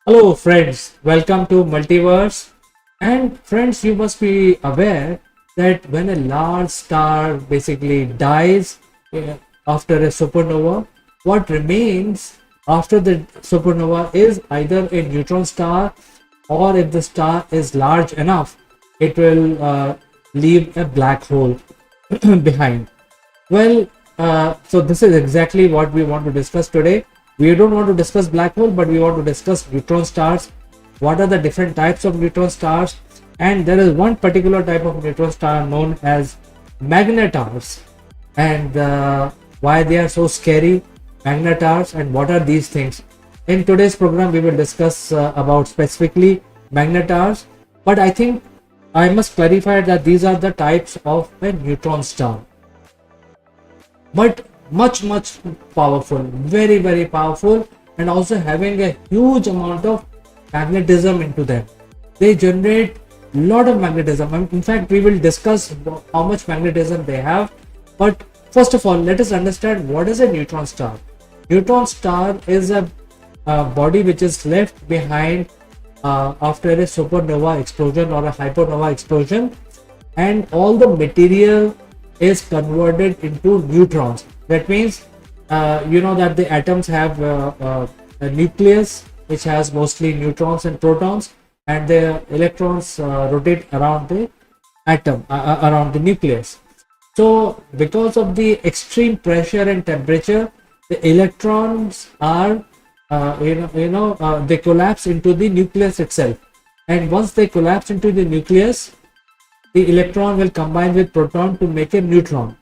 Hello friends, welcome to Multiverse. And friends, you must be aware that when a large star basically dies after a supernova, what remains after the supernova is either a neutron star, or if the star is large enough, it will leave a black hole behind. Well, so this is exactly what we want to discuss today. We don't want to discuss black hole, but we want to discuss neutron stars. What are the different types of neutron stars? And there is one particular type of neutron star known as magnetars, and why they are so scary, magnetars, and what are these things. In today's program, we will discuss about specifically magnetars, but I think I must clarify that these are the types of a neutron star, but much powerful, very powerful, and also having a huge amount of magnetism into them. They generate lot of magnetism. In fact, we will discuss how much magnetism they have, but first of all, let us understand what is a neutron star. Neutron star is a body which is left behind after a supernova explosion or a hypernova explosion, and all the material is converted into neutrons. That means you know that the atoms have a nucleus which has mostly neutrons and protons, and the electrons rotate around the atom, around the nucleus. So because of the extreme pressure and temperature, the electrons are they collapse into the nucleus itself, and once they collapse into the nucleus, the electron will combine with proton to make a neutron.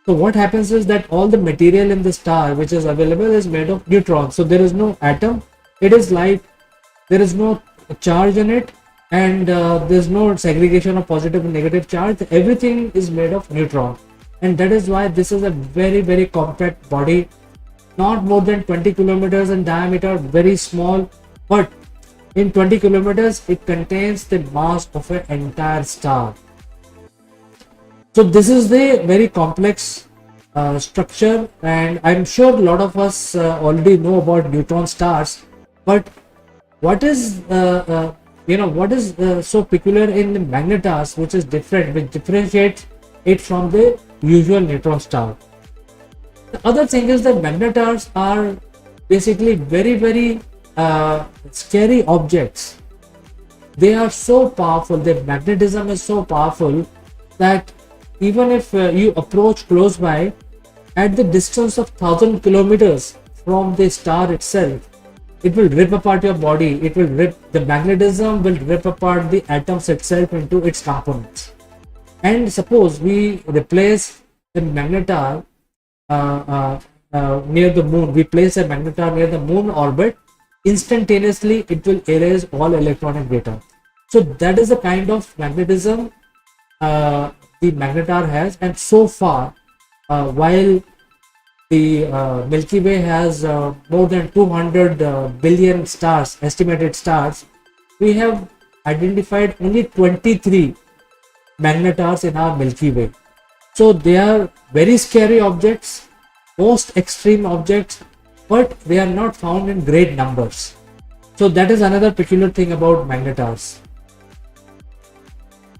So what happens is that all the material in the star which is available is made of neutrons. So there is no atom. It is like there is no charge in it, and there is no segregation of positive and negative charge. Everything is made of neutron, and that is why this is a very compact body, not more than 20 kilometers in diameter, very small, but in 20 kilometers it contains the mass of an entire star. So this is the very complex structure, and I'm sure a lot of us already know about neutron stars. But what is so peculiar in the magnetars, which is different, which differentiates it from the usual neutron star? The other thing is that magnetars are basically very scary objects. They are so powerful. Their magnetism is so powerful that even if you approach close by at the distance of 1,000 kilometers from the star itself, it will rip apart your body. It will the magnetism will rip apart the atoms itself into its components. And suppose we replace the magnetar near the moon, we place a magnetar near the moon orbit, instantaneously it will erase all electronic data. So that is the kind of magnetism the magnetar has. And so far, while the Milky Way has more than 200 billion stars, estimated stars, we have identified only 23 magnetars in our Milky Way. So they are very scary objects, most extreme objects, but they are not found in great numbers. So that is another peculiar thing about magnetars.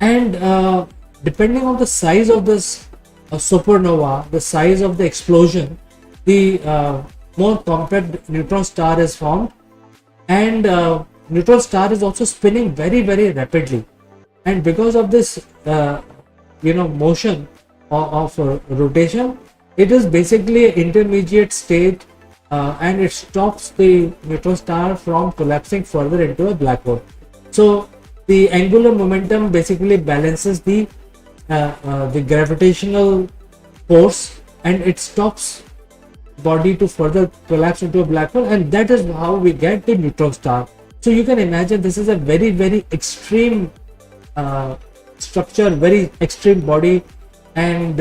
And depending on the size of this supernova, the size of the explosion, the more compact neutron star is formed, and neutron star is also spinning very rapidly. And because of this motion of rotation, it is basically an intermediate state, and it stops the neutron star from collapsing further into a black hole. So the angular momentum basically balances the gravitational force, and it stops body to further collapse into a black hole, and that is how we get the neutron star. So you can imagine this is a very extreme structure, very extreme body, and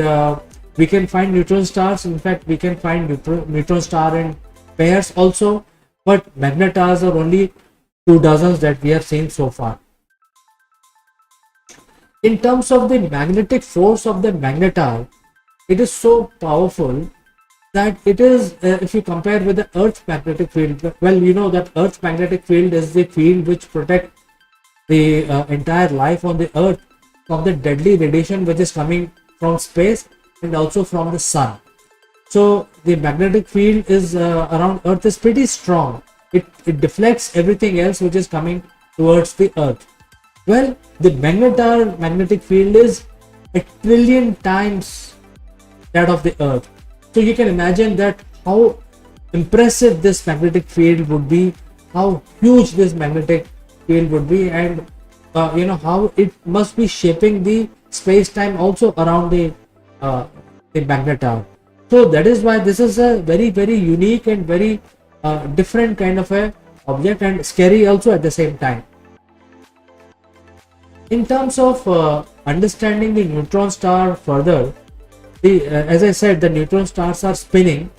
we can find neutron stars. In fact, we can find neutron star in pairs also, but magnetars are only 24 that we have seen so far. In terms of the magnetic force of the magnetar, it is so powerful that it is, if you compare with the Earth's magnetic field, well, you know that Earth's magnetic field is the field which protects the entire life on the Earth from the deadly radiation which is coming from space and also from the sun. So the magnetic field is around Earth is pretty strong. It deflects everything else which is coming towards the Earth. Well, the magnetar magnetic field is a trillion times that of the Earth. So you can imagine that how impressive this magnetic field would be, how huge this magnetic field would be, and how it must be shaping the space-time also around the magnetar. So that is why this is a very, very unique and very different kind of a object, and scary also at the same time. In terms of understanding the neutron star further, as I said, the neutron stars are spinning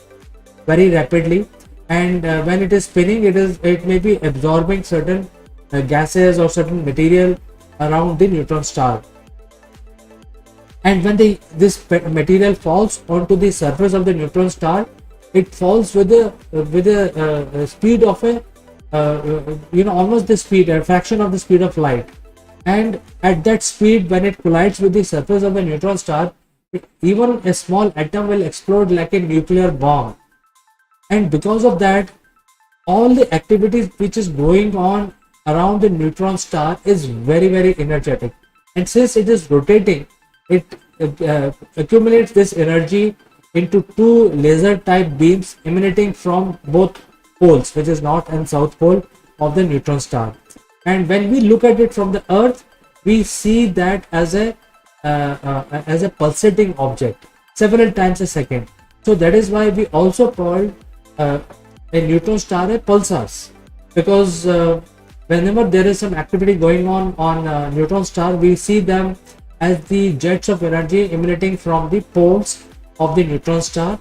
very rapidly, and when it is spinning, it may be absorbing certain gases or certain material around the neutron star. And when this material falls onto the surface of the neutron star, it falls with a speed of almost the speed, a fraction of the speed of light. And at that speed, when it collides with the surface of the neutron star, even a small atom will explode like a nuclear bomb. And because of that, all the activities which is going on around the neutron star is very, very energetic. And since it is rotating, it accumulates this energy into two laser type beams emanating from both poles, which is north and south pole of the neutron star. And when we look at it from the Earth, we see that as a pulsating object several times a second. So that is why we also call a neutron star a pulsars, because whenever there is some activity going on neutron star, we see them as the jets of energy emanating from the poles of the neutron star,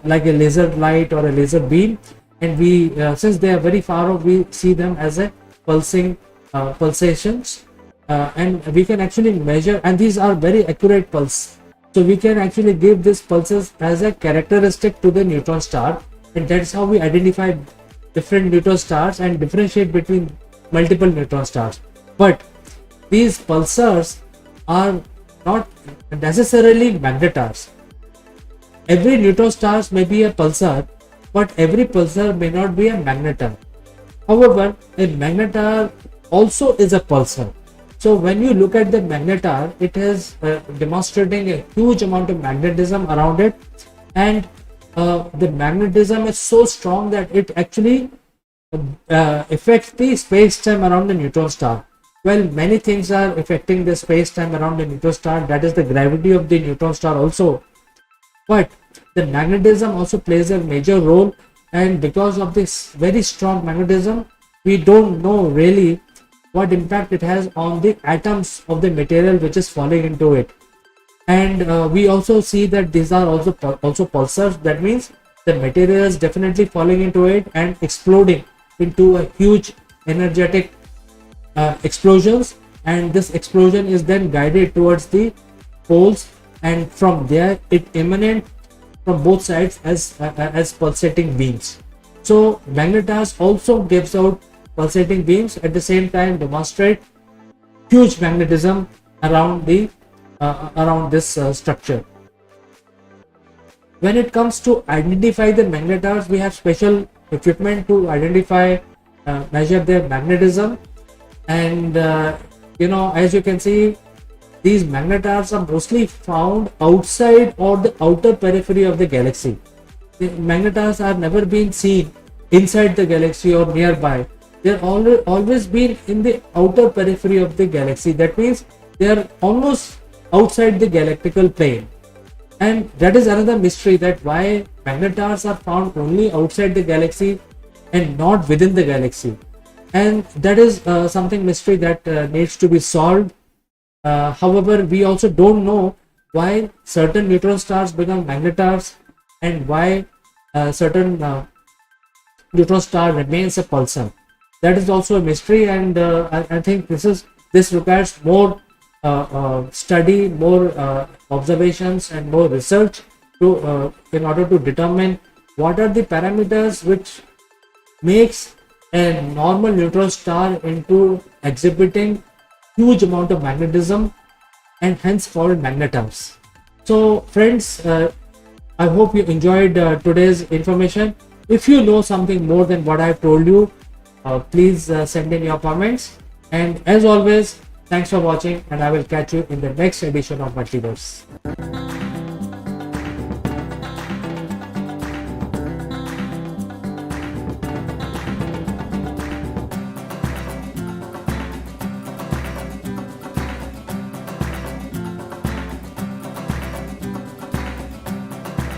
like a laser light or a laser beam. And we since they are very far off, we see them as a pulsations, and we can actually measure, and these are very accurate pulse. So we can actually give these pulses as a characteristic to the neutron star, and that's how we identify different neutron stars and differentiate between multiple neutron stars. But these pulsars are not necessarily magnetars. Every neutron star may be a pulsar, but every pulsar may not be a magnetar. However, a magnetar also is a pulsar. So when you look at the magnetar, it is demonstrating a huge amount of magnetism around it, and the magnetism is so strong that it actually affects the space-time around the neutron star. Well, many things are affecting the space-time around the neutron star. That is the gravity of the neutron star also. But the magnetism also plays a major role, and because of this very strong magnetism, we don't know really what impact it has on the atoms of the material which is falling into it. And we also see that these are also pulsars. That means the material is definitely falling into it and exploding into a huge energetic explosions, and this explosion is then guided towards the poles, and from there it emanates from both sides as pulsating beams. So magnetars also gives out pulsating beams, at the same time demonstrate huge magnetism around this structure. When it comes to identify the magnetars, we have special equipment to identify, measure their magnetism, and as you can see, these magnetars are mostly found outside or the outer periphery of the galaxy. The magnetars are never been seen inside the galaxy or nearby. They're always been in the outer periphery of the galaxy. That means they are almost outside the galactical plane. And that is another mystery, that why magnetars are found only outside the galaxy and not within the galaxy. And that is something mystery that needs to be solved. However, we also don't know why certain neutron stars become magnetars and why certain neutron star remains a pulsar. That is also a mystery, and I think this requires more study, more observations, and more research in order to determine what are the parameters which makes a normal neutron star into exhibiting huge amount of magnetism and hence called magnetars. So friends, I hope you enjoyed today's information. If you know something more than what I've told you, please send in your comments. And as always, thanks for watching, and I will catch you in the next edition of Multiverse.